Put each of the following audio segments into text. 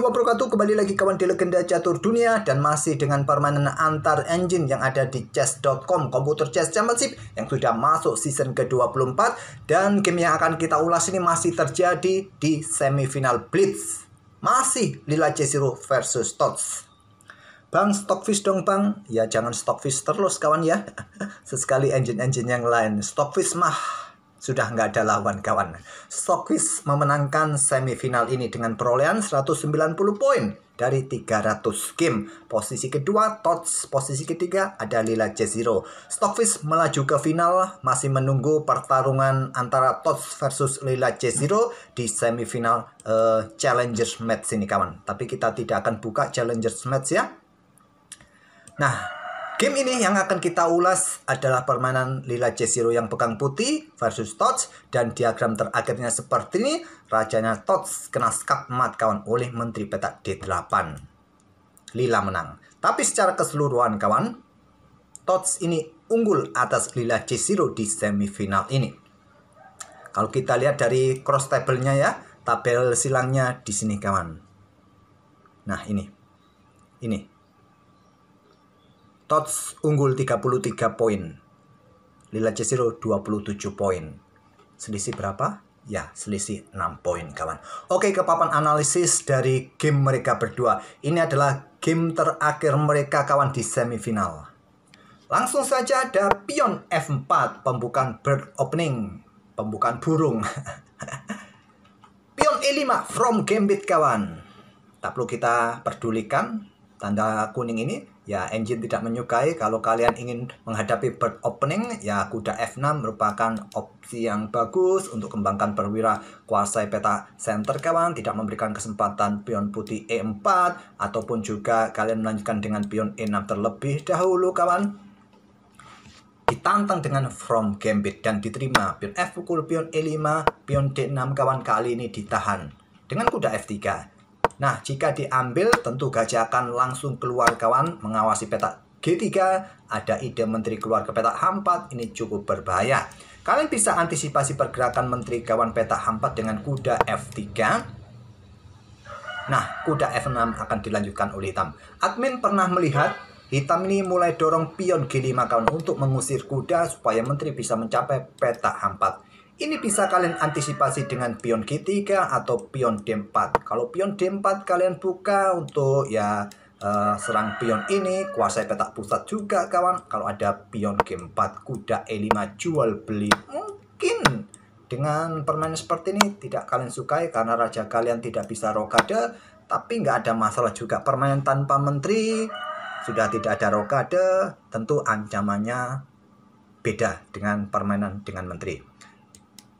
wabarakatuh. Kembali lagi kawan di Legenda Catur Dunia, dan masih dengan permainan antar engine yang ada di chess.com, Computer Chess Championship yang sudah masuk season ke-24. Dan game yang akan kita ulas ini masih terjadi di semifinal Blitz. Masih Lila J0 versus Tots. Bang, Stockfish dong bang. Ya jangan Stockfish terus kawan ya. Sesekali engine-engine yang lain. Stockfish mah sudah nggak ada lawan kawan. Stockfish memenangkan semifinal ini dengan perolehan 190 poin dari 300 game. Posisi kedua Tots, posisi ketiga ada Lila J0. Stockfish melaju ke final, masih menunggu pertarungan antara Tots versus Lila J0 di semifinal Challengers Match ini kawan. Tapi kita tidak akan buka Challengers Match ya. Nah, game ini yang akan kita ulas adalah permainan Lila J0 yang pegang putih versus Tots, dan diagram terakhirnya seperti ini. Rajanya Tots kena skakmat kawan oleh menteri petak D8. Lila menang. Tapi secara keseluruhan kawan, Tots ini unggul atas Lila J0 di semifinal ini. Kalau kita lihat dari cross table-nya ya, tabel silangnya di sini kawan. Nah, ini. Tots unggul 33 poin. Lila J0 27 poin. Selisih berapa? Ya, selisih 6 poin kawan. Oke, ke papan analisis dari game mereka berdua. Ini adalah game terakhir mereka kawan di semifinal. Langsung saja ada pion F4, pembukaan bird opening, pembukaan burung. Pion E5 from gambit kawan. Tak perlu kita pedulikan tanda kuning ini. Ya, engine tidak menyukai. Kalau kalian ingin menghadapi bird opening, ya kuda F6 merupakan opsi yang bagus untuk kembangkan perwira kuasai peta center kawan. Tidak memberikan kesempatan pion putih E4, ataupun juga kalian melanjutkan dengan pion E6 terlebih dahulu kawan. Ditantang dengan from gambit dan diterima. Pion F pukul pion E5, pion D6 kawan, kali ini ditahan dengan kuda F3. Nah, jika diambil, tentu gajah akan langsung keluar kawan, mengawasi petak G3. Ada ide menteri keluar ke petak H4, ini cukup berbahaya. Kalian bisa antisipasi pergerakan menteri kawan petak H4 dengan kuda F3. Nah, kuda F6 akan dilanjutkan oleh hitam. Admin pernah melihat hitam ini mulai dorong pion G5 kawan untuk mengusir kuda supaya menteri bisa mencapai petak H4. Ini bisa kalian antisipasi dengan pion G3 atau pion D4. Kalau pion D4 kalian buka untuk ya serang pion ini, kuasai petak pusat juga kawan. Kalau ada pion G4, kuda E5 jual beli. Mungkin dengan permainan seperti ini tidak kalian sukai karena raja kalian tidak bisa rokade. Tapi nggak ada masalah juga. Permainan tanpa menteri, sudah tidak ada rokade, tentu ancamannya beda dengan permainan dengan menteri.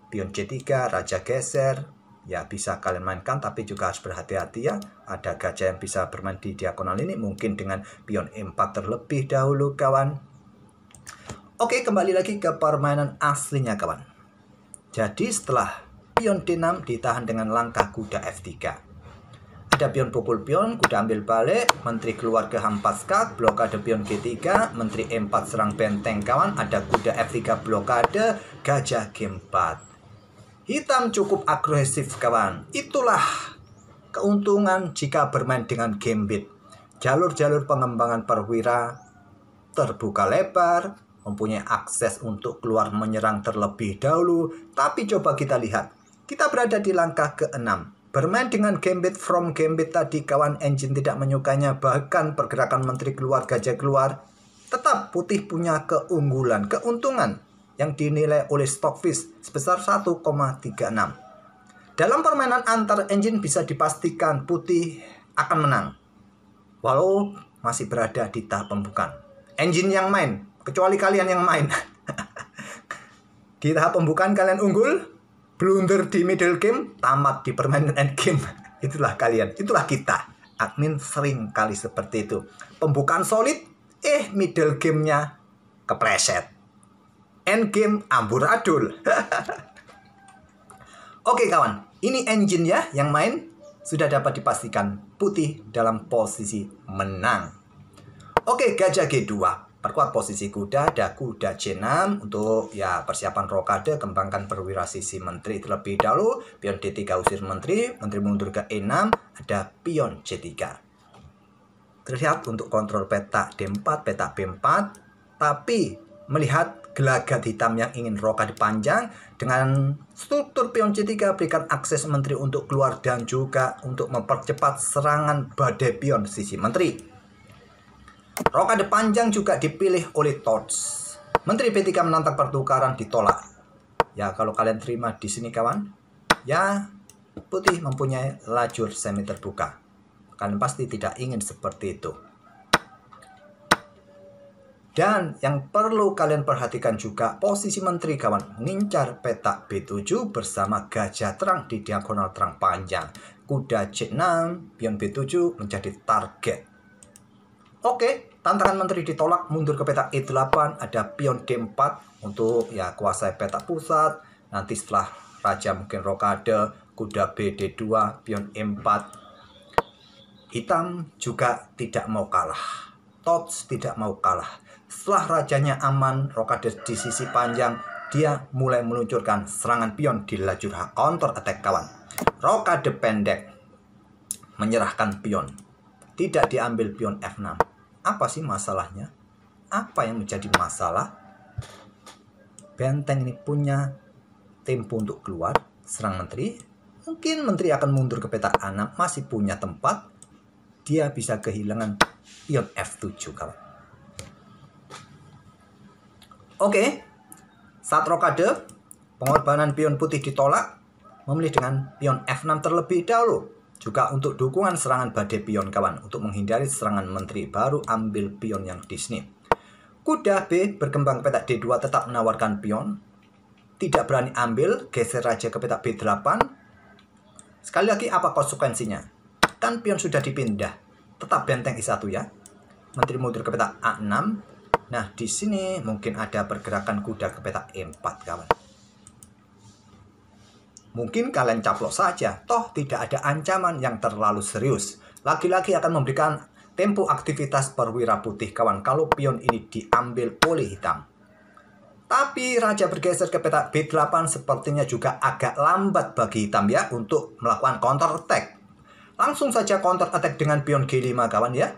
Pion C3, raja geser, ya bisa kalian mainkan, tapi juga harus berhati-hati ya. Ada gajah yang bisa bermain di diagonal ini, mungkin dengan pion E4 terlebih dahulu kawan. Oke, kembali lagi ke permainan aslinya kawan. Jadi setelah pion D6 ditahan dengan langkah kuda F3. Ada pion pukul pion, kuda ambil balik, menteri keluar ke H4 skak, blokade pion G3, menteri E4 serang benteng kawan, ada kuda F3 blokade, gajah G4. Hitam cukup agresif kawan. Itulah keuntungan jika bermain dengan gambit. Jalur-jalur pengembangan perwira terbuka lebar, mempunyai akses untuk keluar menyerang terlebih dahulu. Tapi coba kita lihat, kita berada di langkah ke-6. Bermain dengan gambit from gambit tadi kawan, engine tidak menyukainya. Bahkan pergerakan menteri keluar, gajah keluar. Tetap putih punya keunggulan, keuntungan yang dinilai oleh Stockfish sebesar 1,36. Dalam permainan antar engine bisa dipastikan putih akan menang, walau masih berada di tahap pembukaan. Engine yang main, kecuali kalian yang main. Di tahap pembukaan kalian unggul, blunder di middle game, tamat di permainan end game. Itulah kalian, itulah kita. Admin sering kali seperti itu. Pembukaan solid, middle gamenya kepreset. Endgame amburadul. Oke kawan, ini engine ya yang main. Sudah dapat dipastikan putih dalam posisi menang. Oke, gajah G2. Perkuat posisi kuda, ada kuda C6 untuk ya persiapan rokade, kembangkan perwira sisi menteri terlebih dahulu. Pion D3 usir menteri, menteri mundur ke E6, ada pion C3. Terlihat untuk kontrol petak D4, petak B4, tapi melihat gelagat hitam yang ingin rokade panjang dengan struktur pion C3 berikan akses menteri untuk keluar dan juga untuk mempercepat serangan badai pion sisi menteri. Rokade panjang juga dipilih oleh Tots. Menteri B3 menantang pertukaran ditolak. Ya, kalau kalian terima di sini kawan, ya putih mempunyai lajur semi terbuka. Kalian pasti tidak ingin seperti itu. Dan yang perlu kalian perhatikan juga posisi menteri kawan mengincar petak B7 bersama gajah terang di diagonal terang panjang. Kuda C6, pion B7 menjadi target. Oke, tantangan menteri ditolak, mundur ke petak E8, ada pion D4 untuk ya kuasai petak pusat. Nanti setelah raja mungkin rokade, kuda B D2, pion E4. Hitam juga tidak mau kalah. Tots tidak mau kalah. Setelah rajanya aman, rokade di sisi panjang, dia mulai meluncurkan serangan pion di lajur counter attack kawan. Rokade pendek, menyerahkan pion. Tidak diambil pion F6. Apa sih masalahnya? Apa yang menjadi masalah? Benteng ini punya tempo untuk keluar, serang menteri. Mungkin menteri akan mundur ke petak A6, masih punya tempat. Dia bisa kehilangan pion F7 kawan. Oke, saat rokade, pengorbanan pion putih ditolak, memilih dengan pion F6 terlebih dahulu. Juga untuk dukungan serangan badai pion kawan. Untuk menghindari serangan menteri, baru ambil pion yang di sini. Kuda B berkembang petak D2 tetap menawarkan pion. Tidak berani ambil, geser raja ke petak B8. Sekali lagi apa konsekuensinya? Kan pion sudah dipindah. Tetap benteng I1 ya. Menteri mundur ke petak A6. Nah, di sini mungkin ada pergerakan kuda ke petak E4 kawan. Mungkin kalian caplos saja, toh tidak ada ancaman yang terlalu serius. Lagi-lagi akan memberikan tempo aktivitas perwira putih kawan kalau pion ini diambil oleh hitam. Tapi raja bergeser ke petak B8 sepertinya juga agak lambat bagi hitam ya untuk melakukan counter attack. Langsung saja counter attack dengan pion G5 kawan ya.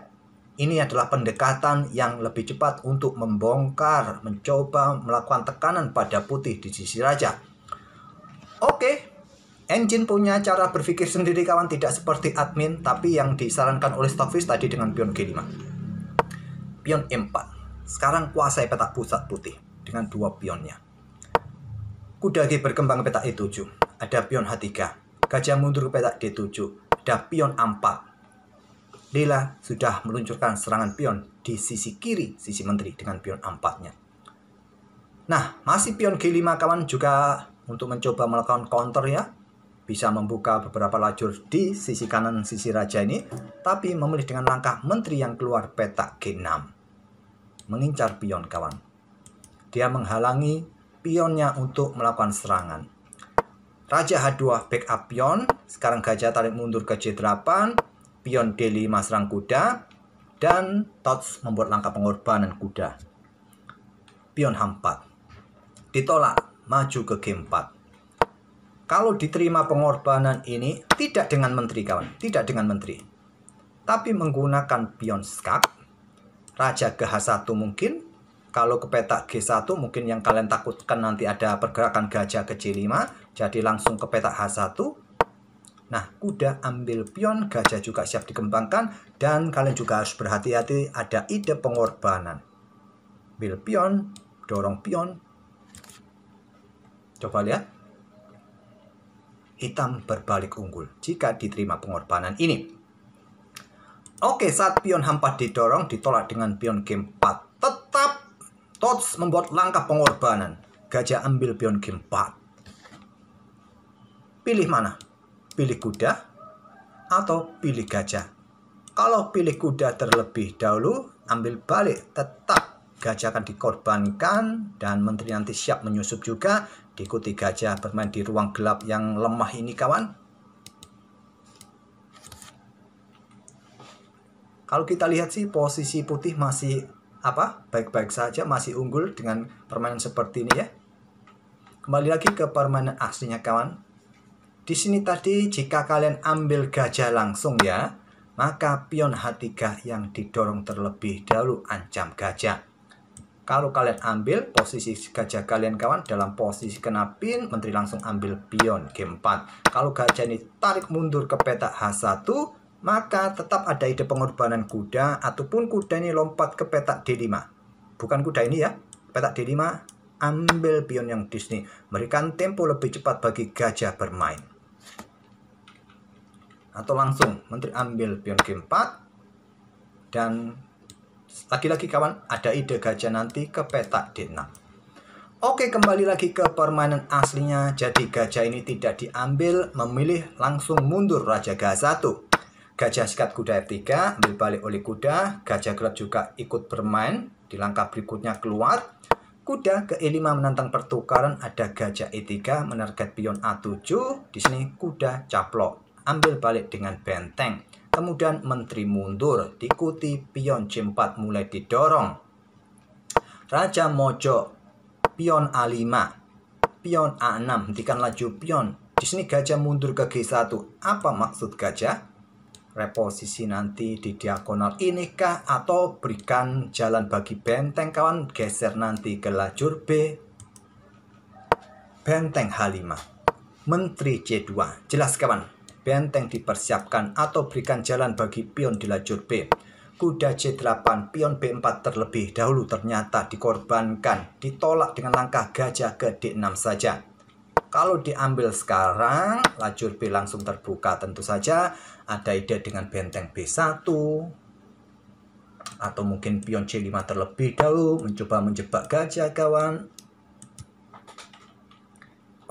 Ini adalah pendekatan yang lebih cepat untuk membongkar, mencoba melakukan tekanan pada putih di sisi raja. Oke, engine punya cara berpikir sendiri kawan, tidak seperti admin, tapi yang disarankan oleh Stockfish tadi dengan pion G5. Pion E4. Sekarang kuasai petak pusat putih dengan dua pionnya. Kuda G berkembang petak E7. Ada pion H3. Gajah mundur ke petak D7. Ada pion A4. Lila sudah meluncurkan serangan pion di sisi kiri, sisi menteri dengan pion A4-nya. Nah, masih pion G5 kawan juga untuk mencoba melakukan counter ya. Bisa membuka beberapa lajur di sisi kanan sisi raja ini. Tapi memilih dengan langkah menteri yang keluar petak G6. Mengincar pion kawan. Dia menghalangi pionnya untuk melakukan serangan. Raja H2 backup pion. Sekarang gajah tarik mundur ke J8. Pion D5 serang kuda. Dan Tots membuat langkah pengorbanan kuda. Pion H4. Ditolak. Maju ke G4. Kalau diterima pengorbanan ini tidak dengan menteri kawan, tidak dengan menteri. Tapi menggunakan pion skak. Raja ke H1 mungkin. Kalau ke petak G1 mungkin yang kalian takutkan nanti ada pergerakan gajah ke J5. Jadi langsung ke petak H1. Nah, kuda ambil pion, gajah juga siap dikembangkan. Dan kalian juga harus berhati-hati, ada ide pengorbanan. Ambil pion, dorong pion. Coba lihat. Hitam berbalik unggul jika diterima pengorbanan ini. Oke, saat pion H4 didorong, ditolak dengan pion G4. Tetap Tots membuat langkah pengorbanan. Gajah ambil pion G4. Pilih mana? Pilih kuda atau pilih gajah? Kalau pilih kuda terlebih dahulu, ambil balik. Tetap gajah akan dikorbankan dan menteri nanti siap menyusup juga. Diikuti gajah bermain di ruang gelap yang lemah ini kawan. Kalau kita lihat sih posisi putih masih baik-baik saja, masih unggul dengan permainan seperti ini ya. Kembali lagi ke permainan aslinya kawan. Di sini tadi jika kalian ambil gajah langsung ya, maka pion H3 yang didorong terlebih dahulu ancam gajah. Kalau kalian ambil posisi gajah kalian kawan dalam posisi kena pin, menteri langsung ambil pion G4. Kalau gajah ini tarik mundur ke petak H1, maka tetap ada ide pengorbanan kuda ataupun kuda ini lompat ke petak D5. Bukan kuda ini ya, petak D5, ambil pion yang di sini, memberikan tempo lebih cepat bagi gajah bermain. Atau langsung menteri ambil pion G4 dan lagi-lagi kawan, ada ide gajah nanti ke petak D6. Oke, kembali lagi ke permainan aslinya. Jadi gajah ini tidak diambil, memilih langsung mundur raja H1. Gajah sikat kuda F3, ambil balik oleh kuda. Gajah gelap juga ikut bermain. Di langkah berikutnya keluar. Kuda ke E5 menantang pertukaran, ada gajah E3 menarget pion A7. Di sini kuda caplok, ambil balik dengan benteng. Kemudian menteri mundur, diikuti pion C4 mulai didorong. Raja mojok, pion A5, pion A6, hentikan laju pion. Di sini gajah mundur ke G1. Apa maksud gajah? Reposisi nanti di diagonal inikah atau berikan jalan bagi benteng kawan, geser nanti ke lajur B. Benteng H5, menteri C2. Jelas kawan. Benteng dipersiapkan atau berikan jalan bagi pion di lajur B. Kuda C8, pion B4 terlebih dahulu ternyata dikorbankan, ditolak dengan langkah gajah ke D6 saja. Kalau diambil sekarang, lajur B langsung terbuka. Tentu saja ada ide dengan benteng B1 atau mungkin pion C5 terlebih dahulu mencoba menjebak gajah kawan.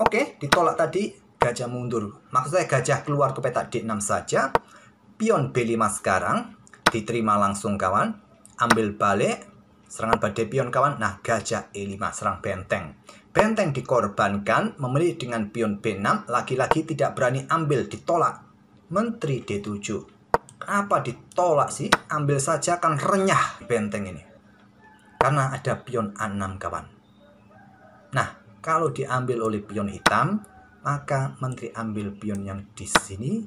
Oke, ditolak tadi. Gajah mundur, maksud saya gajah keluar ke petak D6 saja. Pion B5 sekarang diterima langsung kawan, ambil balik, serangan badai pion kawan. Nah, gajah E5 serang benteng. Benteng dikorbankan, memilih dengan pion B6, lagi-lagi tidak berani ambil, ditolak. Menteri D7. Kenapa ditolak sih? Ambil saja kan renyah benteng ini. Karena ada pion A6 kawan. Nah, kalau diambil oleh pion hitam, maka menteri ambil pion yang di sini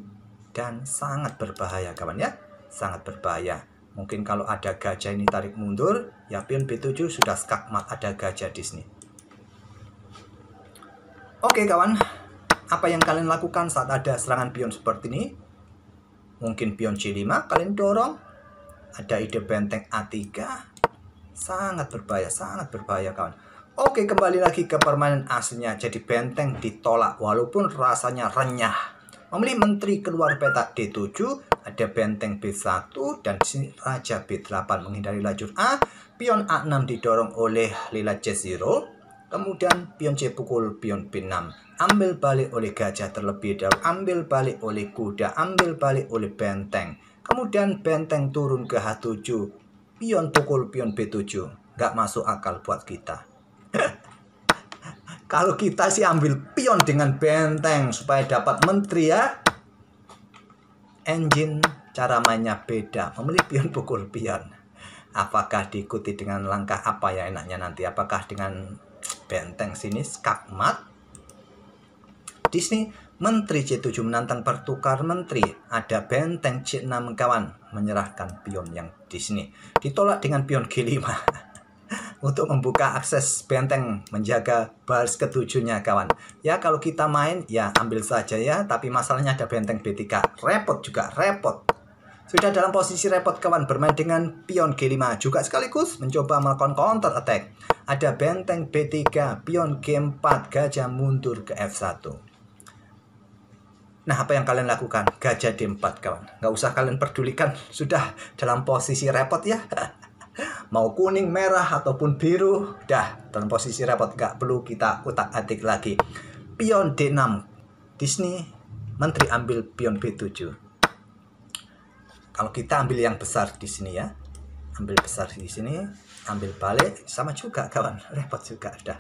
dan sangat berbahaya kawan ya, sangat berbahaya. Mungkin kalau ada gajah ini tarik mundur, ya pion B7 sudah skakmat, ada gajah di sini. Oke kawan, apa yang kalian lakukan saat ada serangan pion seperti ini? Mungkin pion C5 kalian dorong, ada ide benteng A3, sangat berbahaya kawan. Oke, kembali lagi ke permainan aslinya. Jadi benteng ditolak walaupun rasanya renyah. Memilih menteri keluar petak D7, ada benteng B1 dan di sini raja B8 menghindari lajur A. Pion A6 didorong oleh lila C0. Kemudian pion C pukul pion B6. Ambil balik oleh gajah terlebih dahulu, ambil balik oleh kuda, ambil balik oleh benteng. Kemudian benteng turun ke H7. Pion pukul pion B7. Gak masuk akal buat kita. Kalau kita sih ambil pion dengan benteng supaya dapat menteri ya. Engine cara mainnya beda. Memilih pion pukul pion. Apakah diikuti dengan langkah apa ya enaknya nanti? Apakah dengan benteng sini skakmat? Di sini menteri C7 menantang pertukar menteri. Ada benteng C6 kawan, menyerahkan pion yang di sini. Ditolak dengan pion G5. Untuk membuka akses benteng, menjaga baris ketujuhnya kawan. Ya kalau kita main ya ambil saja ya, tapi masalahnya ada benteng B3. Repot juga, repot. Sudah dalam posisi repot kawan, bermain dengan pion G5 juga sekaligus mencoba melakukan counter attack. Ada benteng B3, pion G4, gajah mundur ke F1. Nah, apa yang kalian lakukan? Gajah D4 kawan. Nggak usah kalian pedulikan, sudah dalam posisi repot ya. Mau kuning, merah, ataupun biru, dah dalam posisi repot, nggak perlu kita utak-atik lagi. Pion D6, di sini menteri ambil pion B7. Kalau kita ambil yang besar di sini ya, ambil besar di sini, ambil balik, sama juga kawan, repot juga, dah.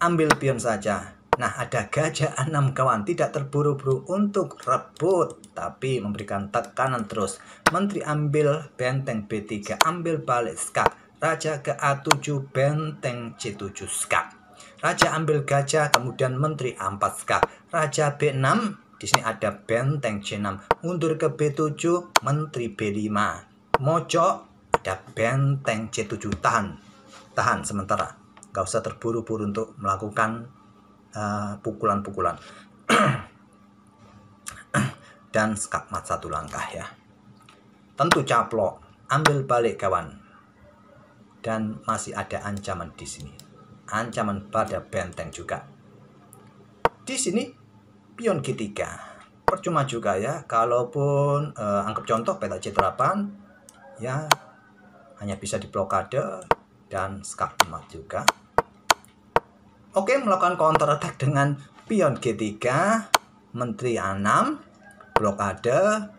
Ambil pion saja. Nah, ada gajah A6 kawan, tidak terburu-buru untuk rebut, tapi memberikan tekanan terus. Menteri ambil benteng B3, ambil balik skak. Raja ke A7 benteng C7 skak. Raja ambil gajah, kemudian menteri A4 skak. Raja B6, di sini ada benteng C6. Mundur ke B7, menteri B5. Mojok, ada benteng C7. Tahan sementara. Gak usah terburu-buru untuk melakukan pukulan-pukulan. Dan skak mat 1 langkah ya. Tentu caplok, ambil balik kawan. Dan masih ada ancaman di sini. Ancaman pada benteng juga. Di sini pion G3. Percuma juga ya, kalaupun anggap contoh peta C8 ya hanya bisa diblokade dan skak mat juga. Oke, melakukan counter attack dengan pion G3, menteri A6, blokade,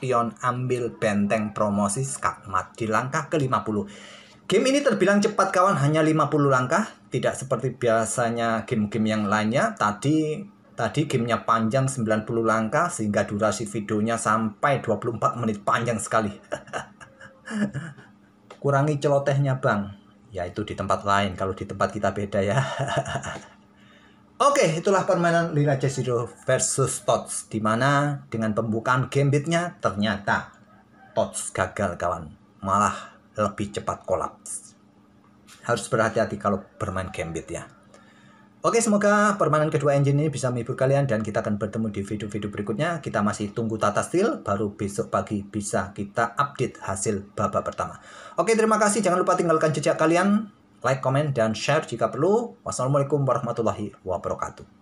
pion ambil benteng promosi skak mat di langkah ke-50. Game ini terbilang cepat kawan, hanya 50 langkah, tidak seperti biasanya game-game yang lainnya. Tadi gamenya panjang 90 langkah sehingga durasi videonya sampai 24 menit, panjang sekali. Kurangi celotehnya bang. Ya itu di tempat lain, kalau di tempat kita beda ya. Oke, itulah permainan Lina J0 versus Tots, dimana dengan pembukaan gambitnya ternyata Tots gagal kawan, malah lebih cepat kolaps. Harus berhati-hati kalau bermain gambit ya. Oke, semoga permainan kedua engine ini bisa menghibur kalian dan kita akan bertemu di video-video berikutnya. Kita masih tunggu tata steel, baru besok pagi bisa kita update hasil babak pertama. Oke, terima kasih. Jangan lupa tinggalkan jejak kalian, like, komen, dan share jika perlu. Wassalamualaikum warahmatullahi wabarakatuh.